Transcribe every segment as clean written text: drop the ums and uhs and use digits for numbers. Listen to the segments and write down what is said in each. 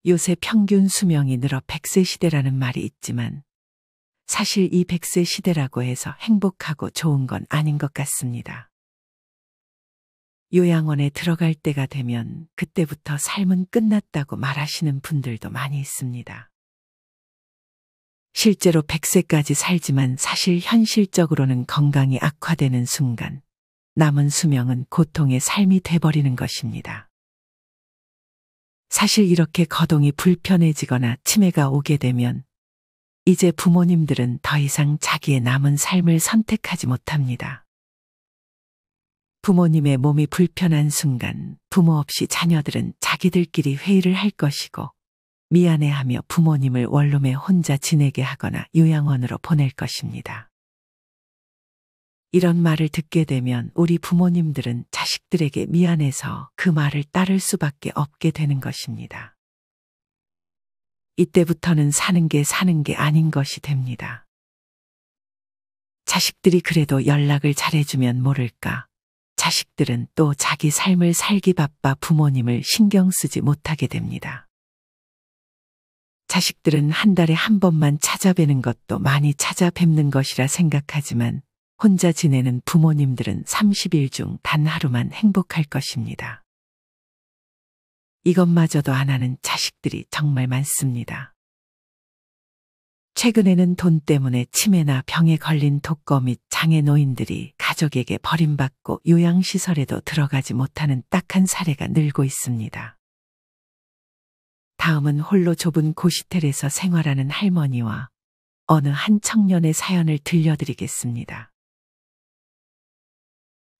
요새 평균 수명이 늘어 100세 시대라는 말이 있지만 사실 이 100세 시대라고 해서 행복하고 좋은 건 아닌 것 같습니다. 요양원에 들어갈 때가 되면 그때부터 삶은 끝났다고 말하시는 분들도 많이 있습니다. 실제로 100세까지 살지만 사실 현실적으로는 건강이 악화되는 순간 남은 수명은 고통의 삶이 돼버리는 것입니다. 사실 이렇게 거동이 불편해지거나 치매가 오게 되면 이제 부모님들은 더 이상 자기의 남은 삶을 선택하지 못합니다. 부모님의 몸이 불편한 순간 부모 없이 자녀들은 자기들끼리 회의를 할 것이고 미안해하며 부모님을 원룸에 혼자 지내게 하거나 요양원으로 보낼 것입니다. 이런 말을 듣게 되면 우리 부모님들은 자식들에게 미안해서 그 말을 따를 수밖에 없게 되는 것입니다. 이때부터는 사는 게 아닌 것이 됩니다. 자식들이 그래도 연락을 잘해주면 모를까. 자식들은 또 자기 삶을 살기 바빠 부모님을 신경 쓰지 못하게 됩니다. 자식들은 한 달에 한 번만 찾아뵈는 것도 많이 찾아뵙는 것이라 생각하지만 혼자 지내는 부모님들은 30일 중 단 하루만 행복할 것입니다. 이것마저도 안 하는 자식들이 정말 많습니다. 최근에는 돈 때문에 치매나 병에 걸린 독거 및 장애 노인들이 가족에게 버림받고 요양시설에도 들어가지 못하는 딱한 사례가 늘고 있습니다. 다음은 홀로 좁은 고시텔에서 생활하는 할머니와 어느 한 청년의 사연을 들려드리겠습니다.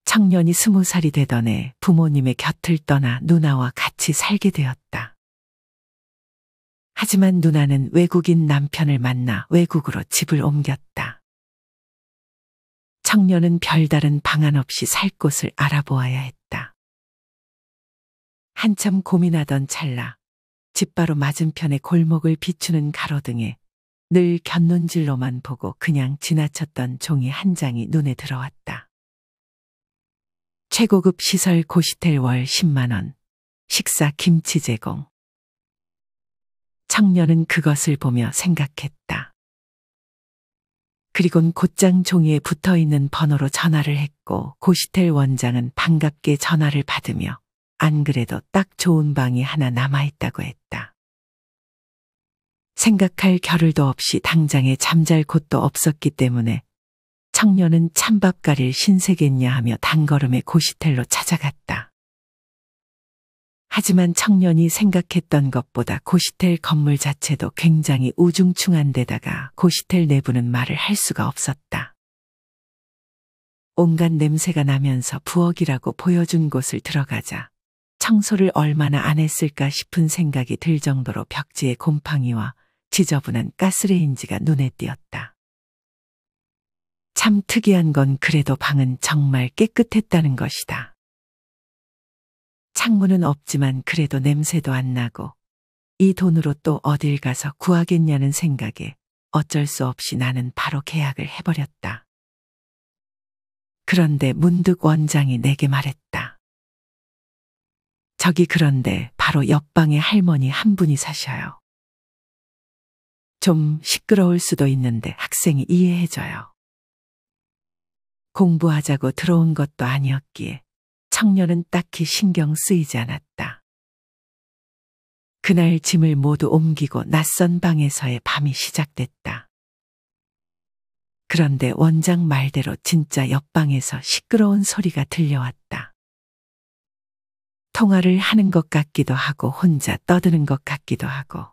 청년이 20살이 되던 해 부모님의 곁을 떠나 누나와 같이 살게 되었다. 하지만 누나는 외국인 남편을 만나 외국으로 집을 옮겼다. 청년은 별다른 방안 없이 살 곳을 알아보아야 했다. 한참 고민하던 찰나 집 바로 맞은편의 골목을 비추는 가로등에 늘 곁눈질로만 보고 그냥 지나쳤던 종이 한 장이 눈에 들어왔다. 최고급 시설 고시텔 월 10만 원, 식사 김치 제공. 청년은 그것을 보며 생각했다. 그리곤 곧장 종이에 붙어있는 번호로 전화를 했고 고시텔 원장은 반갑게 전화를 받으며 안 그래도 딱 좋은 방이 하나 남아있다고 했다. 생각할 겨를도 없이 당장에 잠잘 곳도 없었기 때문에 청년은 찬밥 가릴 신세겠냐 하며 단걸음에 고시텔로 찾아갔다. 하지만 청년이 생각했던 것보다 고시텔 건물 자체도 굉장히 우중충한 데다가 고시텔 내부는 말을 할 수가 없었다. 온갖 냄새가 나면서 부엌이라고 보여준 곳을 들어가자 청소를 얼마나 안 했을까 싶은 생각이 들 정도로 벽지에 곰팡이와 지저분한 가스레인지가 눈에 띄었다. 참 특이한 건 그래도 방은 정말 깨끗했다는 것이다. 창문은 없지만 그래도 냄새도 안 나고 이 돈으로 또 어딜 가서 구하겠냐는 생각에 어쩔 수 없이 나는 바로 계약을 해버렸다. 그런데 문득 원장이 내게 말했다. 저기 그런데 바로 옆방에 할머니 한 분이 사셔요. 좀 시끄러울 수도 있는데 학생이 이해해줘요. 공부하자고 들어온 것도 아니었기에 청년은 딱히 신경 쓰이지 않았다. 그날 짐을 모두 옮기고 낯선 방에서의 밤이 시작됐다. 그런데 원장 말대로 진짜 옆방에서 시끄러운 소리가 들려왔다. 통화를 하는 것 같기도 하고 혼자 떠드는 것 같기도 하고.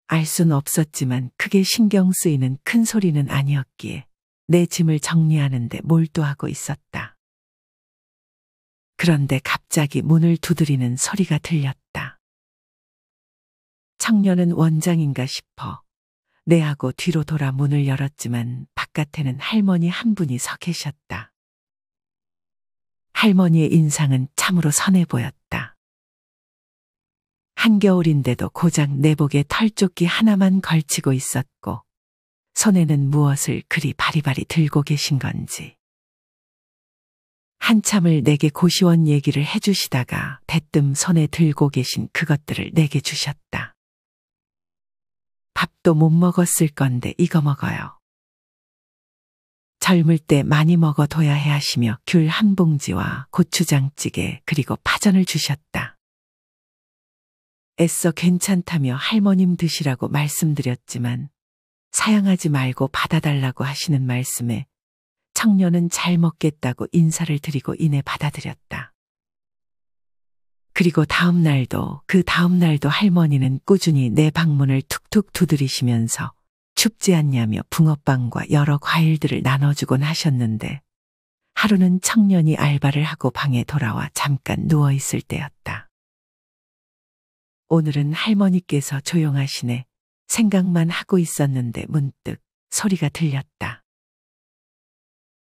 알 순 없었지만 크게 신경 쓰이는 큰 소리는 아니었기에 내 짐을 정리하는데 몰두하고 있었다. 그런데 갑자기 문을 두드리는 소리가 들렸다. 청년은 원장인가 싶어 내하고 뒤로 돌아 문을 열었지만 바깥에는 할머니 한 분이 서 계셨다. 할머니의 인상은 참으로 선해 보였다. 한겨울인데도 고작 내복에 털조끼 하나만 걸치고 있었고 손에는 무엇을 그리 바리바리 들고 계신 건지. 한참을 내게 고시원 얘기를 해주시다가 대뜸 손에 들고 계신 그것들을 내게 주셨다. 밥도 못 먹었을 건데 이거 먹어요. 젊을 때 많이 먹어둬야 해 하시며 귤 한 봉지와 고추장찌개 그리고 파전을 주셨다. 애써 괜찮다며 할머님 드시라고 말씀드렸지만 사양하지 말고 받아달라고 하시는 말씀에 청년은 잘 먹겠다고 인사를 드리고 이내 받아들였다. 그리고 그 다음 날도 할머니는 꾸준히 내 방문을 툭툭 두드리시면서 춥지 않냐며 붕어빵과 여러 과일들을 나눠주곤 하셨는데 하루는 청년이 알바를 하고 방에 돌아와 잠깐 누워있을 때였다. 오늘은 할머니께서 조용하시네 생각만 하고 있었는데 문득 소리가 들렸다.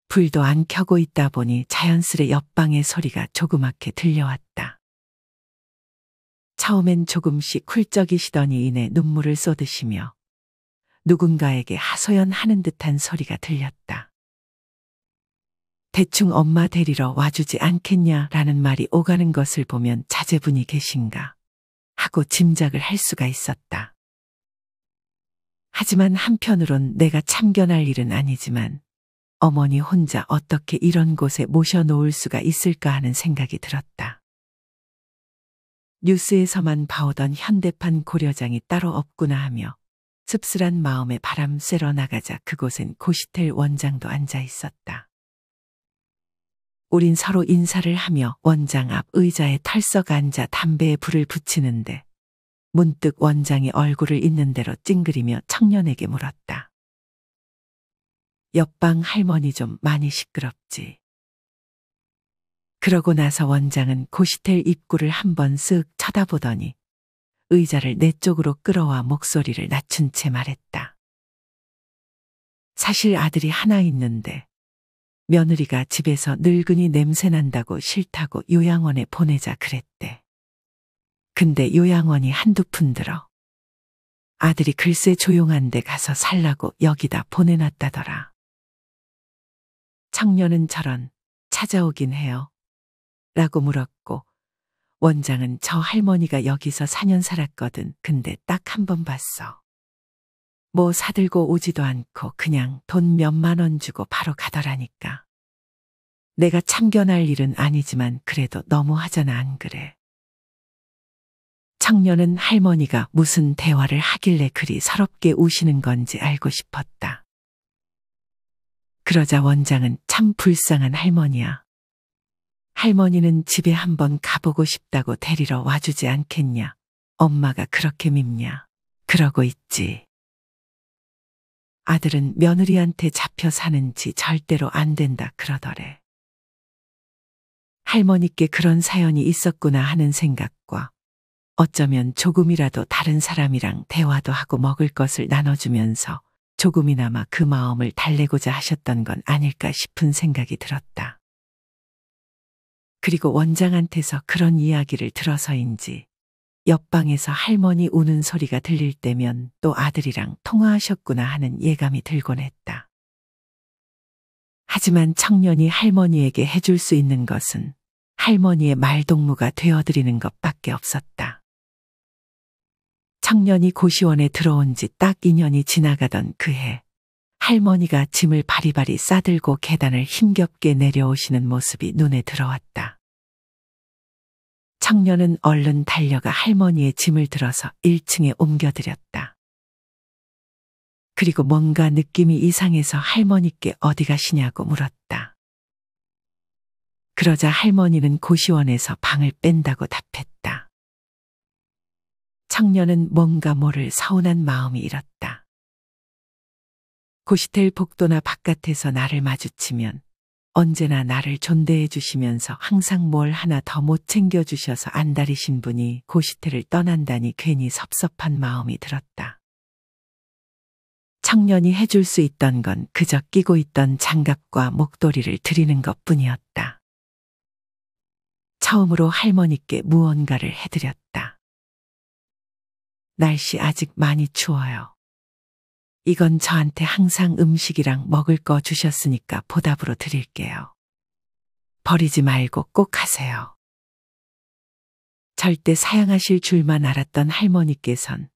불도 안 켜고 있다 보니 자연스레 옆방의 소리가 조그맣게 들려왔다. 처음엔 조금씩 훌쩍이시더니 이내 눈물을 쏟으시며 누군가에게 하소연하는 듯한 소리가 들렸다. 대충 엄마 데리러 와주지 않겠냐라는 말이 오가는 것을 보면 자제분이 계신가 하고 짐작을 할 수가 있었다. 하지만 한편으론 내가 참견할 일은 아니지만 어머니 혼자 어떻게 이런 곳에 모셔놓을 수가 있을까 하는 생각이 들었다. 뉴스에서만 봐오던 현대판 고려장이 따로 없구나 하며 씁쓸한 마음에 바람 쐬러 나가자 그곳엔 고시텔 원장도 앉아 있었다. 우린 서로 인사를 하며 원장 앞 의자에 털썩 앉아 담배에 불을 붙이는데 문득 원장이 얼굴을 있는 대로 찡그리며 청년에게 물었다. 옆방 할머니 좀 많이 시끄럽지. 그러고 나서 원장은 고시텔 입구를 한번 쓱 쳐다보더니 의자를 내 쪽으로 끌어와 목소리를 낮춘 채 말했다. 사실 아들이 하나 있는데 며느리가 집에서 늙은이 냄새난다고 싫다고 요양원에 보내자 그랬대. 근데 요양원이 한두 푼 들어. 아들이 글쎄 조용한 데 가서 살라고 여기다 보내놨다더라. 청년은 저런 찾아오긴 해요. 라고 물었고 원장은 저 할머니가 여기서 4년 살았거든. 근데 딱 한 번 봤어. 뭐 사들고 오지도 않고 그냥 돈 몇만 원 주고 바로 가더라니까. 내가 참견할 일은 아니지만 그래도 너무하잖아 안 그래? 청년은 할머니가 무슨 대화를 하길래 그리 서럽게 우시는 건지 알고 싶었다. 그러자 원장은 참 불쌍한 할머니야. 할머니는 집에 한번 가보고 싶다고 데리러 와주지 않겠냐. 엄마가 그렇게 밉냐. 그러고 있지. 아들은 며느리한테 잡혀 사는지 절대로 안 된다 그러더래. 할머니께 그런 사연이 있었구나 하는 생각과 어쩌면 조금이라도 다른 사람이랑 대화도 하고 먹을 것을 나눠주면서 조금이나마 그 마음을 달래고자 하셨던 건 아닐까 싶은 생각이 들었다. 그리고 원장한테서 그런 이야기를 들어서인지 옆방에서 할머니 우는 소리가 들릴 때면 또 아들이랑 통화하셨구나 하는 예감이 들곤 했다. 하지만 청년이 할머니에게 해줄 수 있는 것은 할머니의 말동무가 되어드리는 것밖에 없었다. 청년이 고시원에 들어온 지 딱 2년이 지나가던 그해 할머니가 짐을 바리바리 싸들고 계단을 힘겹게 내려오시는 모습이 눈에 들어왔다. 청년은 얼른 달려가 할머니의 짐을 들어서 1층에 옮겨드렸다. 그리고 뭔가 느낌이 이상해서 할머니께 어디 가시냐고 물었다. 그러자 할머니는 고시원에서 방을 뺀다고 답했다. 청년은 뭔가 모를 서운한 마음이 일었다. 고시텔 복도나 바깥에서 나를 마주치면 언제나 나를 존대해 주시면서 항상 뭘 하나 더 못 챙겨주셔서 안달이신 분이 고시텔을 떠난다니 괜히 섭섭한 마음이 들었다. 청년이 해줄 수 있던 건 그저 끼고 있던 장갑과 목도리를 드리는 것뿐이었다. 처음으로 할머니께 무언가를 해드렸다. 날씨 아직 많이 추워요. 이건 저한테 항상 음식이랑 먹을 거 주셨으니까 보답으로 드릴게요. 버리지 말고 꼭 하세요. 절대 사양하실 줄만 알았던 할머니께선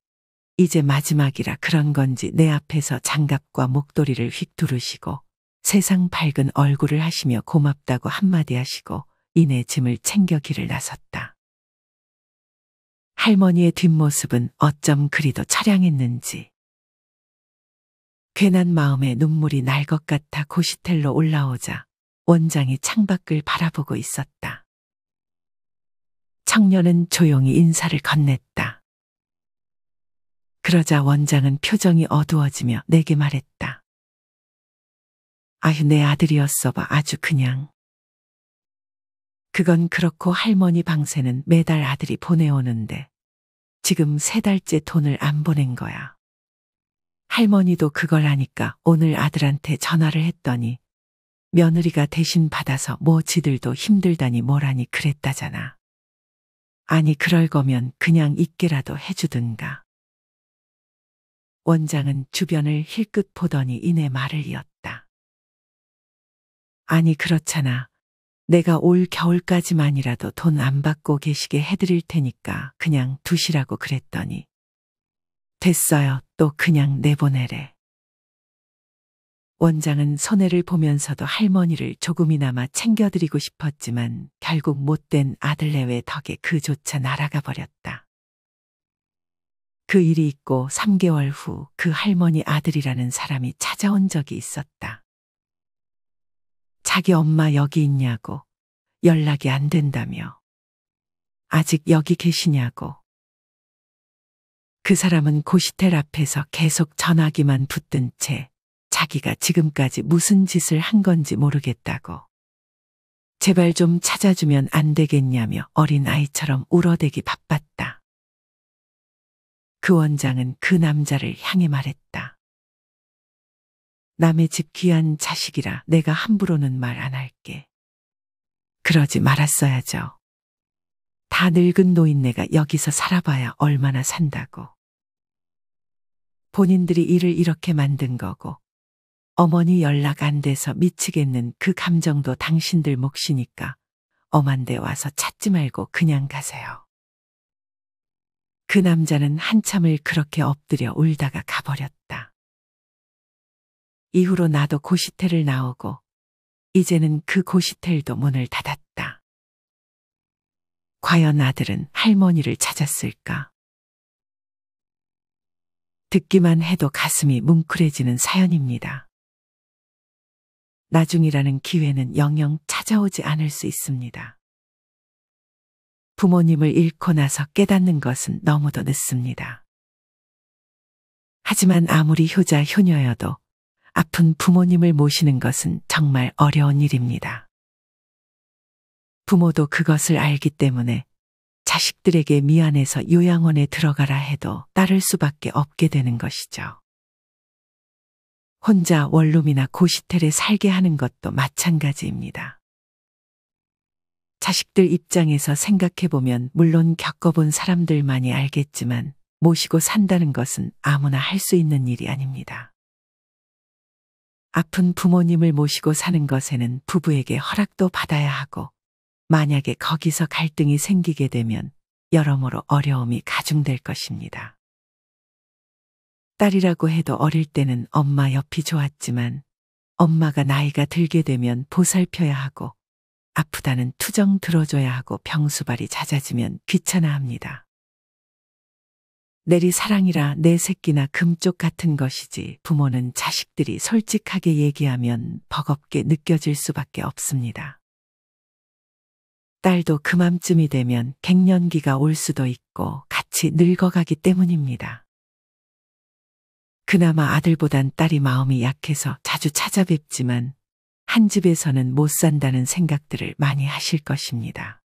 이제 마지막이라 그런 건지 내 앞에서 장갑과 목도리를 휙 두르시고 세상 밝은 얼굴을 하시며 고맙다고 한마디 하시고 이내 짐을 챙겨 길을 나섰다. 할머니의 뒷모습은 어쩜 그리도 처량했는지 괜한 마음에 눈물이 날 것 같아 고시텔로 올라오자 원장이 창밖을 바라보고 있었다. 청년은 조용히 인사를 건넸다. 그러자 원장은 표정이 어두워지며 내게 말했다. 아휴, 내 아들이었어 봐. 아주 그냥. 그건 그렇고 할머니 방세는 매달 아들이 보내오는데 지금 3달째 돈을 안 보낸 거야. 할머니도 그걸 아니까 오늘 아들한테 전화를 했더니 며느리가 대신 받아서 뭐 지들도 힘들다니 뭐라니 그랬다잖아. 아니, 그럴 거면 그냥 있게라도 해주든가. 원장은 주변을 힐끗 보더니 이내 말을 이었다. 아니, 그렇잖아. 내가 올 겨울까지만이라도 돈 안 받고 계시게 해드릴 테니까 그냥 두시라고 그랬더니 됐어요. 또 그냥 내보내래. 원장은 손해를 보면서도 할머니를 조금이나마 챙겨드리고 싶었지만 결국 못된 아들내외 덕에 그조차 날아가 버렸다. 그 일이 있고 3개월 후 그 할머니 아들이라는 사람이 찾아온 적이 있었다. 자기 엄마 여기 있냐고, 연락이 안 된다며, 아직 여기 계시냐고. 그 사람은 고시텔 앞에서 계속 전화기만 붙든 채 자기가 지금까지 무슨 짓을 한 건지 모르겠다고. 제발 좀 찾아주면 안 되겠냐며 어린 아이처럼 울어대기 바빴다. 그 원장은 그 남자를 향해 말했다. 남의 집 귀한 자식이라 내가 함부로는 말 안 할게. 그러지 말았어야죠. 다 늙은 노인네가 여기서 살아봐야 얼마나 산다고. 본인들이 일을 이렇게 만든 거고 어머니 연락 안 돼서 미치겠는 그 감정도 당신들 몫이니까 엄한 데 와서 찾지 말고 그냥 가세요. 그 남자는 한참을 그렇게 엎드려 울다가 가버렸다. 이후로 나도 고시텔을 나오고 이제는 그 고시텔도 문을 닫았다. 과연 아들은 할머니를 찾았을까? 듣기만 해도 가슴이 뭉클해지는 사연입니다. 나중이라는 기회는 영영 찾아오지 않을 수 있습니다. 부모님을 잃고 나서 깨닫는 것은 너무도 늦습니다. 하지만 아무리 효자 효녀여도 아픈 부모님을 모시는 것은 정말 어려운 일입니다. 부모도 그것을 알기 때문에 자식들에게 미안해서 요양원에 들어가라 해도 따를 수밖에 없게 되는 것이죠. 혼자 원룸이나 고시텔에 살게 하는 것도 마찬가지입니다. 자식들 입장에서 생각해보면 물론 겪어본 사람들만이 알겠지만 모시고 산다는 것은 아무나 할 수 있는 일이 아닙니다. 아픈 부모님을 모시고 사는 것에는 부부에게 허락도 받아야 하고 만약에 거기서 갈등이 생기게 되면 여러모로 어려움이 가중될 것입니다. 딸이라고 해도 어릴 때는 엄마 옆이 좋았지만 엄마가 나이가 들게 되면 보살펴야 하고 아프다는 투정 들어줘야 하고 병수발이 잦아지면 귀찮아합니다. 내리 사랑이라 내 새끼나 금쪽 같은 것이지 부모는 자식들이 솔직하게 얘기하면 버겁게 느껴질 수밖에 없습니다. 딸도 그맘쯤이 되면 갱년기가 올 수도 있고 같이 늙어가기 때문입니다. 그나마 아들보단 딸이 마음이 약해서 자주 찾아뵙지만 한 집에서는 못 산다는 생각들을 많이 하실 것입니다.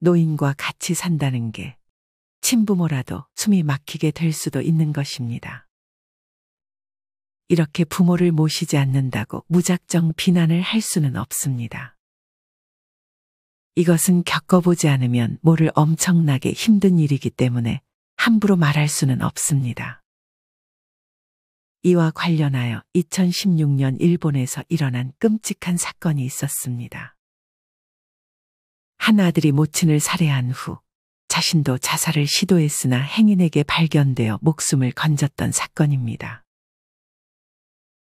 노인과 같이 산다는 게 친부모라도 숨이 막히게 될 수도 있는 것입니다. 이렇게 부모를 모시지 않는다고 무작정 비난을 할 수는 없습니다. 이것은 겪어보지 않으면 모를 엄청나게 힘든 일이기 때문에 함부로 말할 수는 없습니다. 이와 관련하여 2016년 일본에서 일어난 끔찍한 사건이 있었습니다. 한 아들이 모친을 살해한 후 자신도 자살을 시도했으나 행인에게 발견되어 목숨을 건졌던 사건입니다.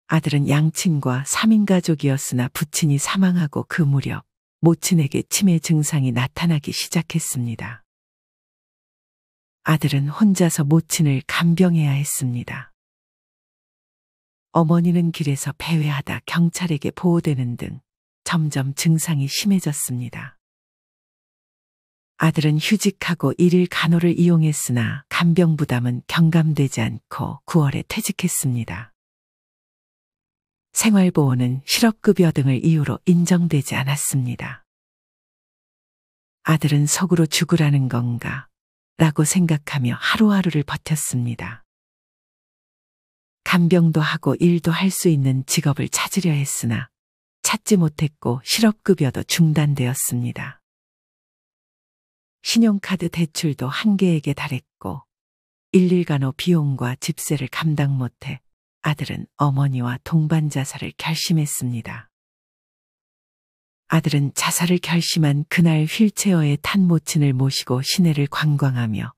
아들은 양친과 3인 가족이었으나 부친이 사망하고 그 무렵 모친에게 치매 증상이 나타나기 시작했습니다. 아들은 혼자서 모친을 간병해야 했습니다. 어머니는 길에서 배회하다 경찰에게 보호되는 등 점점 증상이 심해졌습니다. 아들은 휴직하고 일일 간호를 이용했으나 간병 부담은 경감되지 않고 9월에 퇴직했습니다. 생활보호는 실업급여 등을 이유로 인정되지 않았습니다. 아들은 속으로 죽으라는 건가 라고 생각하며 하루하루를 버텼습니다. 간병도 하고 일도 할 수 있는 직업을 찾으려 했으나 찾지 못했고 실업급여도 중단되었습니다. 신용카드 대출도 한계액에 달했고 일일간호 비용과 집세를 감당 못해 아들은 어머니와 동반 자살을 결심했습니다. 아들은 자살을 결심한 그날 휠체어에 탄 모친을 모시고 시내를 관광하며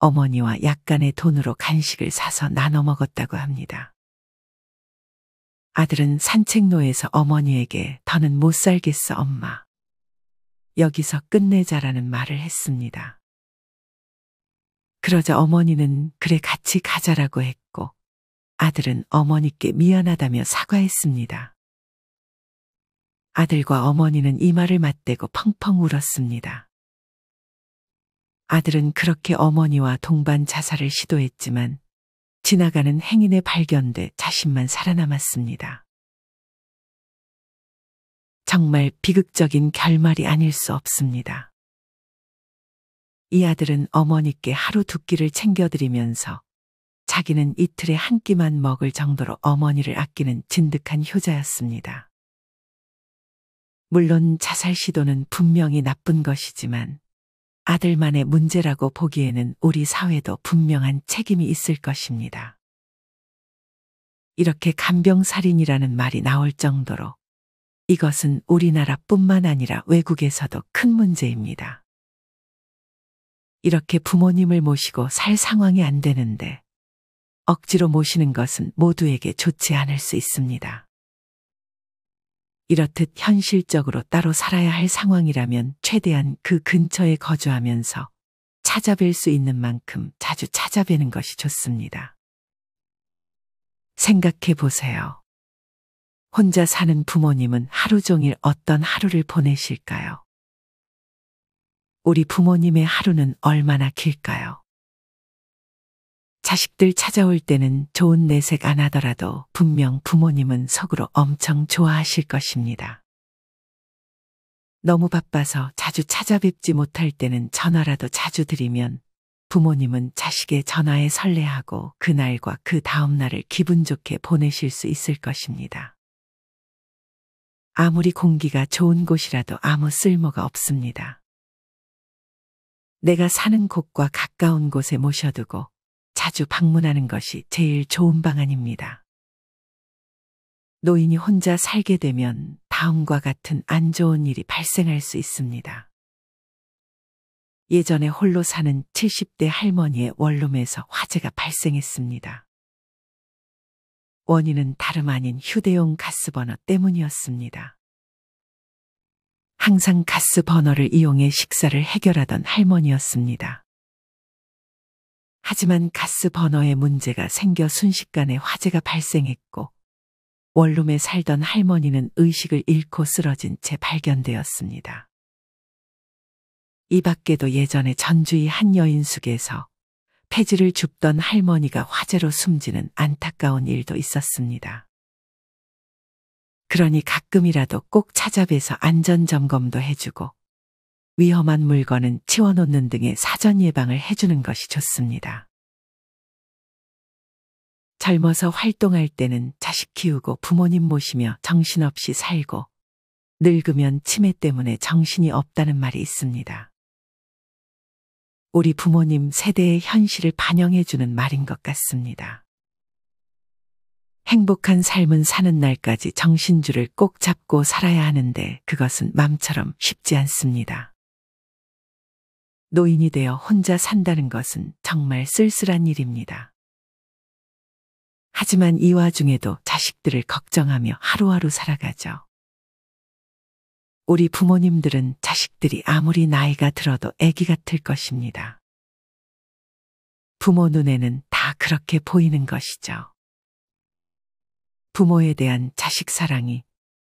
어머니와 약간의 돈으로 간식을 사서 나눠 먹었다고 합니다. 아들은 산책로에서 어머니에게 더는 못 살겠어 엄마. 여기서 끝내자라는 말을 했습니다. 그러자 어머니는 그래 같이 가자라고 했고 아들은 어머니께 미안하다며 사과했습니다. 아들과 어머니는 이마를 맞대고 펑펑 울었습니다. 아들은 그렇게 어머니와 동반 자살을 시도했지만 지나가는 행인에 발견돼 자신만 살아남았습니다. 정말 비극적인 결말이 아닐 수 없습니다. 이 아들은 어머니께 하루 두 끼를 챙겨드리면서 자기는 이틀에 한 끼만 먹을 정도로 어머니를 아끼는 진득한 효자였습니다. 물론 자살 시도는 분명히 나쁜 것이지만 아들만의 문제라고 보기에는 우리 사회도 분명한 책임이 있을 것입니다. 이렇게 간병살인이라는 말이 나올 정도로 이것은 우리나라뿐만 아니라 외국에서도 큰 문제입니다. 이렇게 부모님을 모시고 살 상황이 안 되는데 억지로 모시는 것은 모두에게 좋지 않을 수 있습니다. 이렇듯 현실적으로 따로 살아야 할 상황이라면 최대한 그 근처에 거주하면서 찾아뵐 수 있는 만큼 자주 찾아뵈는 것이 좋습니다. 생각해 보세요. 혼자 사는 부모님은 하루 종일 어떤 하루를 보내실까요? 우리 부모님의 하루는 얼마나 길까요? 자식들 찾아올 때는 좋은 내색 안 하더라도 분명 부모님은 속으로 엄청 좋아하실 것입니다. 너무 바빠서 자주 찾아뵙지 못할 때는 전화라도 자주 드리면 부모님은 자식의 전화에 설레하고 그날과 그 다음 날을 기분 좋게 보내실 수 있을 것입니다. 아무리 공기가 좋은 곳이라도 아무 쓸모가 없습니다. 내가 사는 곳과 가까운 곳에 모셔두고 자주 방문하는 것이 제일 좋은 방안입니다. 노인이 혼자 살게 되면 다음과 같은 안 좋은 일이 발생할 수 있습니다. 예전에 홀로 사는 70대 할머니의 원룸에서 화재가 발생했습니다. 원인은 다름 아닌 휴대용 가스버너 때문이었습니다. 항상 가스버너를 이용해 식사를 해결하던 할머니였습니다. 하지만 가스버너에 문제가 생겨 순식간에 화재가 발생했고 원룸에 살던 할머니는 의식을 잃고 쓰러진 채 발견되었습니다. 이 밖에도 예전에 전주의 한 여인숙에서 폐지를 줍던 할머니가 화재로 숨지는 안타까운 일도 있었습니다. 그러니 가끔이라도 꼭 찾아뵈서 안전점검도 해주고 위험한 물건은 치워놓는 등의 사전 예방을 해주는 것이 좋습니다. 젊어서 활동할 때는 자식 키우고 부모님 모시며 정신없이 살고 늙으면 치매 때문에 정신이 없다는 말이 있습니다. 우리 부모님 세대의 현실을 반영해주는 말인 것 같습니다. 행복한 삶은 사는 날까지 정신줄을 꼭 잡고 살아야 하는데 그것은 맘처럼 쉽지 않습니다. 노인이 되어 혼자 산다는 것은 정말 쓸쓸한 일입니다. 하지만 이 와중에도 자식들을 걱정하며 하루하루 살아가죠. 우리 부모님들은 자식들이 아무리 나이가 들어도 아기 같을 것입니다. 부모 눈에는 다 그렇게 보이는 것이죠. 부모에 대한 자식 사랑이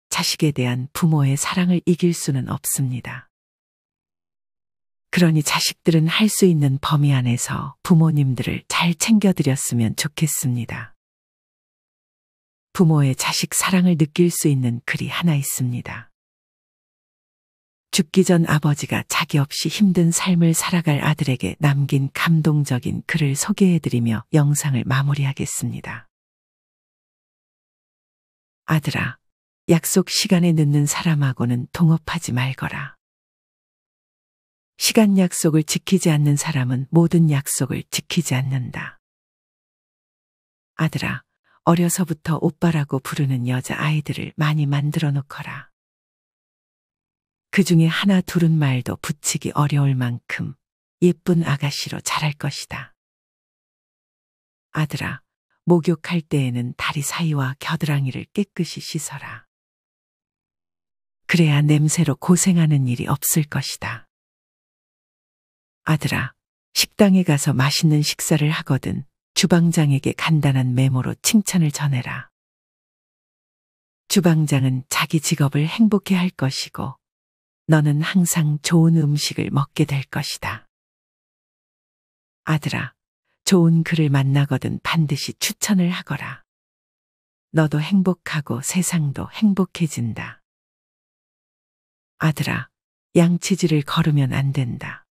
자식에 대한 부모의 사랑을 이길 수는 없습니다. 그러니 자식들은 할 수 있는 범위 안에서 부모님들을 잘 챙겨드렸으면 좋겠습니다. 부모의 자식 사랑을 느낄 수 있는 글이 하나 있습니다. 죽기 전 아버지가 자기 없이 힘든 삶을 살아갈 아들에게 남긴 감동적인 글을 소개해드리며 영상을 마무리하겠습니다. 아들아, 약속 시간에 늦는 사람하고는 동업하지 말거라. 시간 약속을 지키지 않는 사람은 모든 약속을 지키지 않는다. 아들아, 어려서부터 오빠라고 부르는 여자아이들을 많이 만들어 놓거라. 그 중에 하나 둘은 말도 붙이기 어려울 만큼 예쁜 아가씨로 자랄 것이다. 아들아, 목욕할 때에는 다리 사이와 겨드랑이를 깨끗이 씻어라. 그래야 냄새로 고생하는 일이 없을 것이다. 아들아, 식당에 가서 맛있는 식사를 하거든 주방장에게 간단한 메모로 칭찬을 전해라. 주방장은 자기 직업을 행복해 할 것이고 너는 항상 좋은 음식을 먹게 될 것이다. 아들아, 좋은 글을 만나거든 반드시 추천을 하거라. 너도 행복하고 세상도 행복해진다. 아들아, 양치질을 걸으면 안 된다.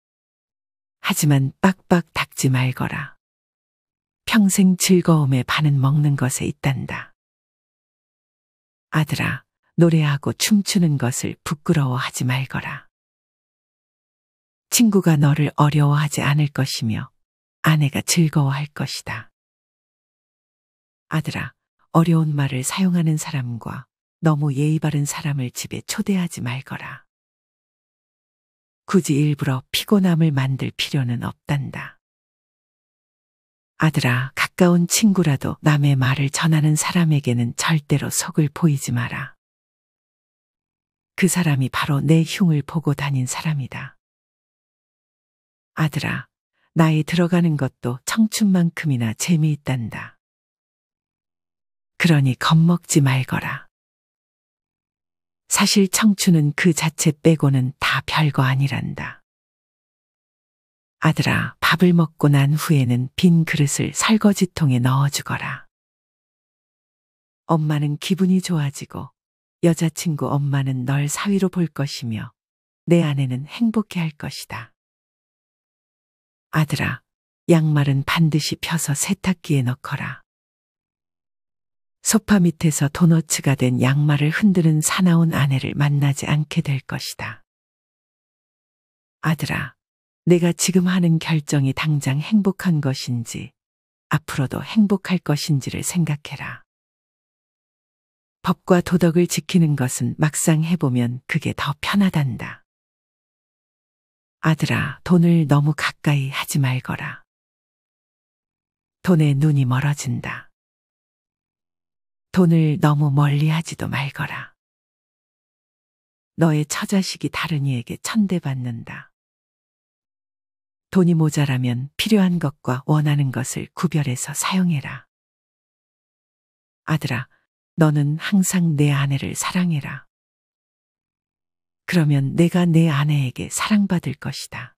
하지만 빡빡 닦지 말거라. 평생 즐거움에 반은 먹는 것에 있단다. 아들아, 노래하고 춤추는 것을 부끄러워하지 말거라. 친구가 너를 어려워하지 않을 것이며 아내가 즐거워할 것이다. 아들아, 어려운 말을 사용하는 사람과 너무 예의 바른 사람을 집에 초대하지 말거라. 굳이 일부러 피곤함을 만들 필요는 없단다. 아들아, 가까운 친구라도 남의 말을 전하는 사람에게는 절대로 속을 보이지 마라. 그 사람이 바로 내 흉을 보고 다닌 사람이다. 아들아, 나이 들어가는 것도 청춘만큼이나 재미있단다. 그러니 겁먹지 말거라. 사실 청춘은 그 자체 빼고는 다 별거 아니란다. 아들아, 밥을 먹고 난 후에는 빈 그릇을 설거지통에 넣어주거라. 엄마는 기분이 좋아지고 여자친구 엄마는 널 사위로 볼 것이며 내 아내는 행복해 할 것이다. 아들아, 양말은 반드시 펴서 세탁기에 넣거라. 소파 밑에서 도너츠가 된 양말을 흔드는 사나운 아내를 만나지 않게 될 것이다. 아들아, 내가 지금 하는 결정이 당장 행복한 것인지 앞으로도 행복할 것인지를 생각해라. 법과 도덕을 지키는 것은 막상 해보면 그게 더 편하단다. 아들아, 돈을 너무 가까이 하지 말거라. 돈에 눈이 멀어진다. 돈을 너무 멀리 하지도 말거라. 너의 처자식이 다른 이에게 천대받는다. 돈이 모자라면 필요한 것과 원하는 것을 구별해서 사용해라. 아들아, 너는 항상 내 아내를 사랑해라. 그러면 내가 내 아내에게 사랑받을 것이다.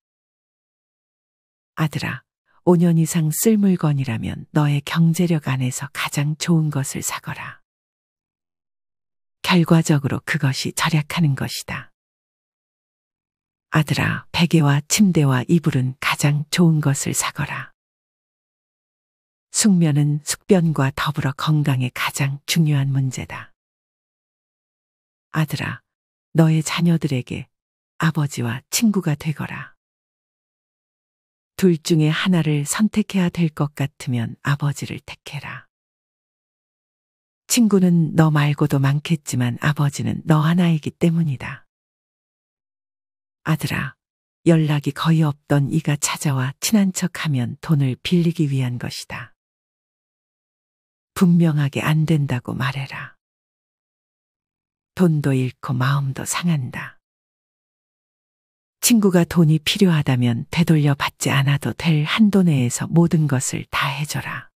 아들아, 5년 이상 쓸 물건이라면 너의 경제력 안에서 가장 좋은 것을 사거라. 결과적으로 그것이 절약하는 것이다. 아들아, 베개와 침대와 이불은 가장 좋은 것을 사거라. 숙면은 숙변과 더불어 건강에 가장 중요한 문제다. 아들아, 너의 자녀들에게 아버지와 친구가 되거라. 둘 중에 하나를 선택해야 될 것 같으면 아버지를 택해라. 친구는 너 말고도 많겠지만 아버지는 너 하나이기 때문이다. 아들아, 연락이 거의 없던 이가 찾아와 친한 척하면 돈을 빌리기 위한 것이다. 분명하게 안 된다고 말해라. 돈도 잃고 마음도 상한다. 친구가 돈이 필요하다면 되돌려 받지 않아도 될 한도 내에서 모든 것을 다 해줘라.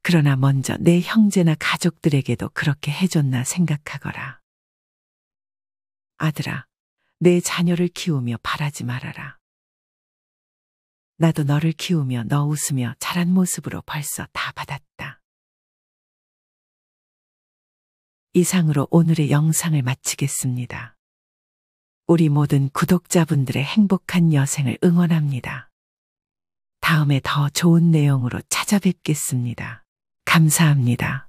그러나 먼저 내 형제나 가족들에게도 그렇게 해줬나 생각하거라. 아들아, 내 자녀를 키우며 바라지 말아라. 나도 너를 키우며 너 웃으며 자란 모습으로 벌써 다 받았다. 이상으로 오늘의 영상을 마치겠습니다. 우리 모든 구독자분들의 행복한 여생을 응원합니다. 다음에 더 좋은 내용으로 찾아뵙겠습니다. 감사합니다.